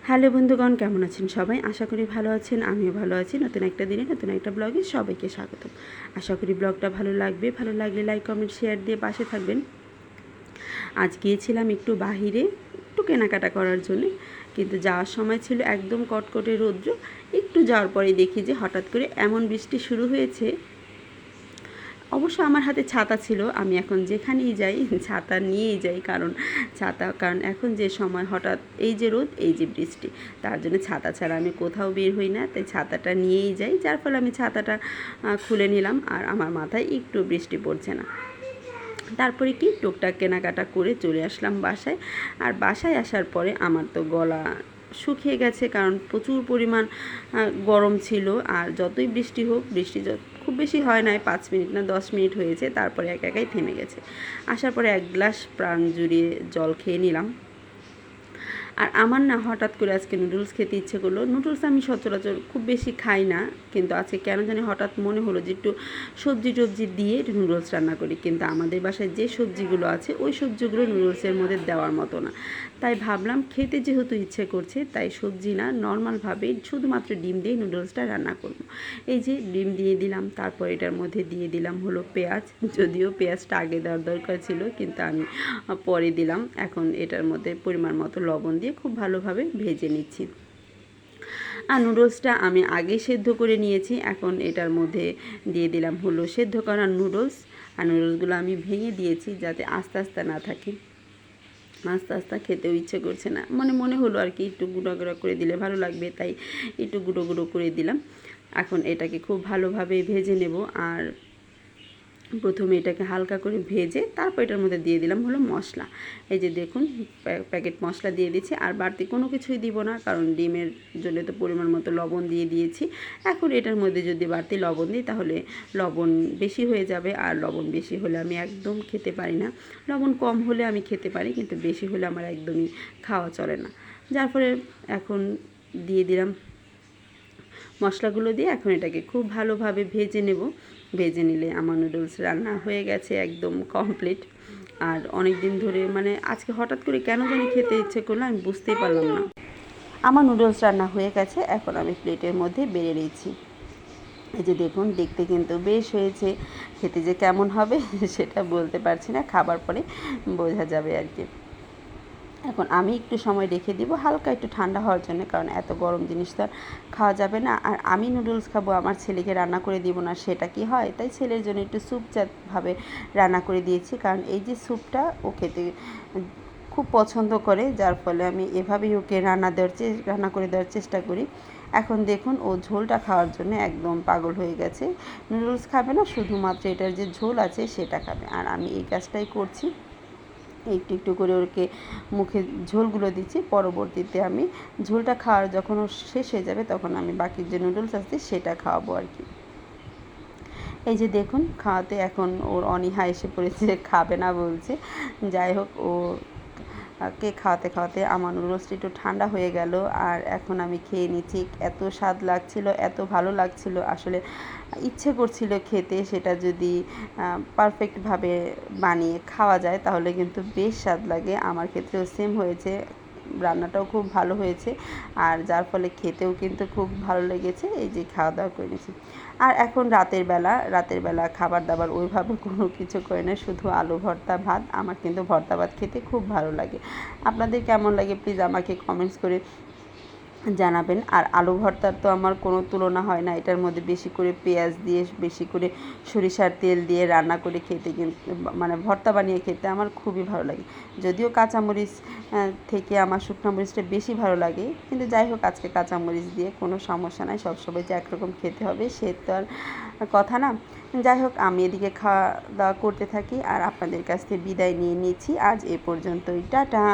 Hello বন্ধুগণ, কেমন আছেন সবাই? আশা করি ভালো আছেন, আমিও ভালো আছি। নতুন একটা দিনে নতুন একটা ব্লগে সবাইকে স্বাগতম। আশা করি ব্লগটা ভালো লাগবে। ভালো লাগলে লাইক কমেন্ট শেয়ার দিয়ে পাশে থাকবেন। আজ গিয়েছিলাম একটু বাহিরে একটু কেনাকাটা করার জন্য, কিন্তু যাওয়ার সময় ছিল একদম কটকটে রৌদ্র। একটু যাওয়ার পরেই দেখি যে হঠাৎ করে এমন বৃষ্টি শুরু হয়েছে। অবশ্য আমার হাতে ছাতা ছিল, আমি এখন যেখানেই যাই ছাতা নিয়েই যাই, কারণ এখন যে সময় হঠাৎ এই যে রোদ এই যে বৃষ্টি, তার জন্য ছাতা ছাড়া আমি কোথাও বের হই না। তাই ছাতাটা নিয়েই যাই, যার ফলে আমি ছাতাটা খুলে নিলাম আর আমার মাথায় একটু বৃষ্টি পড়ছে না। তারপরে কি টুকটাক কেনাকাটা করে চলে আসলাম বাসায়। আর বাসায় আসার পরে আমার তো গলা শুকিয়ে গেছে, কারণ প্রচুর পরিমাণ গরম ছিল। আর যতই বৃষ্টি হোক, খুব বেশি হয় নাই, 5 মিনিট না 10 মিনিট হয়েছে, তারপরে একাই থেমে গেছে। আসার পরে এক গ্লাস প্রাণ জুড়িয়ে জল খেয়ে নিলাম। আর আমার না হঠাৎ করে আজকে নুডলস খেতে ইচ্ছে করলো। নুডলস আমি সচরাচর খুব বেশি খাই না, কিন্তু আজকে কেন জানি হঠাৎ মনে হলো যে একটু সবজি টবজি দিয়ে একটু নুডলস রান্না করি। কিন্তু আমাদের বাসায় যে সবজিগুলো আছে ওই সবজিগুলো নুডলসের মধ্যে দেওয়ার মতো না। তাই ভাবলাম খেতে যেহেতু ইচ্ছে করছে, তাই সবজি না নর্মালভাবে শুধুমাত্র ডিম দিয়ে নুডলসটা রান্না করব। এই যে ডিম দিয়ে দিলাম, তারপর এটার মধ্যে দিয়ে দিলাম হলো পেঁয়াজ। যদিও পেঁয়াজটা আগে দেওয়ার দরকার ছিল, কিন্তু আমি পরে দিলাম। এখন এটার মধ্যে পরিমাণ মতো লবণ দিয়ে খুব ভালোভাবে ভেজে নিচ্ছি। আর নুডলসটা আমি আগে সেদ্ধ করে নিয়েছি, এখন এটার মধ্যে দিয়ে দিলাম হলো সেদ্ধ করা নুডলস। আর নুডলসগুলো আমি ভেঙে দিয়েছি যাতে আস্তে আস্তে না থাকে। আস্তে আস্তে খেতেও ইচ্ছে করছে না, মনে হলো আর কি একটু গুঁড়ো গুঁড়ো করে দিলে ভালো লাগবে, তাই একটু গুঁড়ো গুঁড়ো করে দিলাম। এখন এটাকে খুব ভালোভাবে ভেজে নেব। আর প্রথমে এটাকে হালকা করে ভেজে তারপর এটার মধ্যে দিয়ে দিলাম হলো মশলা। এই যে দেখুন, প্যাকেট মশলা দিয়ে দিচ্ছি। আর বাড়তি কোনো কিছুই দিব না, কারণ ডিমের জন্য তো পরিমাণ মতো লবণ দিয়ে দিয়েছি। এখন এটার মধ্যে যদি বাড়তি লবণ দিই তাহলে লবণ বেশি হয়ে যাবে, আর লবণ বেশি হলে আমি একদম খেতে পারি না। লবণ কম হলে আমি খেতে পারি, কিন্তু বেশি হলে আমার একদমই খাওয়া চলে না। যার ফলে এখন দিয়ে দিলাম মশলাগুলো দিয়ে। এখন এটাকে খুব ভালোভাবে ভেজে নেব। ভেজে নিলে আমার নুডলস রান্না হয়ে গেছে, একদম কমপ্লিট। আর অনেক দিন ধরে আজকে হঠাৎ করে কেন জানি খেতে ইচ্ছে করলো, আমি বুঝতেই পারলাম না। আমার নুডলস রান্না হয়ে গেছে, এখন আমি প্লেটের মধ্যে বেড়ে নিচ্ছি। এই যে দেখুন, দেখতে কিন্তু বেশ হয়েছে, খেতে যে কেমন হবে সেটা বলতে পারছি না, খাবার পরে বোঝা যাবে আর কি। এখন আমি একটু সময় রেখে দিব হালকা একটু ঠান্ডা হওয়ার জন্য, কারণ এত গরম জিনিস তো আর খাওয়া যাবে না। আর আমি নুডলস খাবো, আমার ছেলেকে রান্না করে দিব না, সেটা কি হয়? তাই ছেলের জন্য একটু স্যুপজাতভাবে রান্না করে দিয়েছি, কারণ এই যে স্যুপটা ও খেতে খুব পছন্দ করে, যার ফলে আমি এভাবেই ওকে রান্না করে দেওয়ার চেষ্টা করি। এখন দেখুন, ও ঝোলটা খাওয়ার জন্য একদম পাগল হয়ে গেছে। নুডলস খাবে না, শুধুমাত্র এটার যে ঝোল আছে সেটা খাবে। আর আমি এই কাজটাই করছি, একটু একটু করে ওকে মুখে ঝোলগুলো দিচ্ছি। পরবর্তীতে আমি ঝোলটা খাওয়ার যখন ও শেষ হয়ে যাবে, তখন আমি বাকি যে নুডলস আছে সেটা খাওয়াবো আর কি। এই যে দেখুন, খাওয়াতে এখন ওর অনীহা এসে পড়েছে, খাবে না বলছে। যাই হোক, কে খাওয়াতে খাওয়াতে আমার নুডলসটি একটু ঠান্ডা হয়ে গেল। আর এখন আমি খেয়ে নিচ্ছি। এত স্বাদ লাগছিল, এত ভালো লাগছিল, আসলে ইচ্ছে করছিল খেতে। সেটা যদি পারফেক্টভাবে বানিয়ে খাওয়া যায় তাহলে কিন্তু বেশ স্বাদ লাগে। আমার ক্ষেত্রেও সেম হয়েছে, রান্নাটাও খুব ভালো হয়েছে, আর যার ফলে খেতেও কিন্তু খুব ভালো লেগেছে। এই যে খাওয়া দাওয়া করে নিয়েছি। আর এখন রাতের বেলা খাবার দাবার ওইভাবে কোনো কিছু করে না, শুধু আলু ভর্তা ভাত। আমার কিন্তু ভর্তা ভাত খেতে খুব ভালো লাগে। আপনাদের কেমন লাগে প্লিজ আমাকে কমেন্টস করে জানাবেন। আর আলু ভর্তার তো আমার কোনো তুলনা হয় না, এটার মধ্যে বেশি করে পেঁয়াজ দিয়ে, বেশি করে সরিষার তেল দিয়ে রান্না করে খেতে, কিন্তু ভর্তা বানিয়ে খেতে আমার খুবই ভালো লাগে। যদিও কাঁচামরিচ থেকে আমার শুকনো মরিচটা বেশি ভালো লাগে, কিন্তু যাই হোক, আজকে কাঁচামরিচ দিয়ে কোনো সমস্যা নাই। সবসময় যে একরকম খেতে হবে সে তো আর কথা না। যাই হোক, আমি এদিকে খাওয়া দাওয়া করতে থাকি আর আপনাদের কাছ থেকে বিদায় নিয়ে নিচ্ছি। আজ এ পর্যন্তই, টাটা।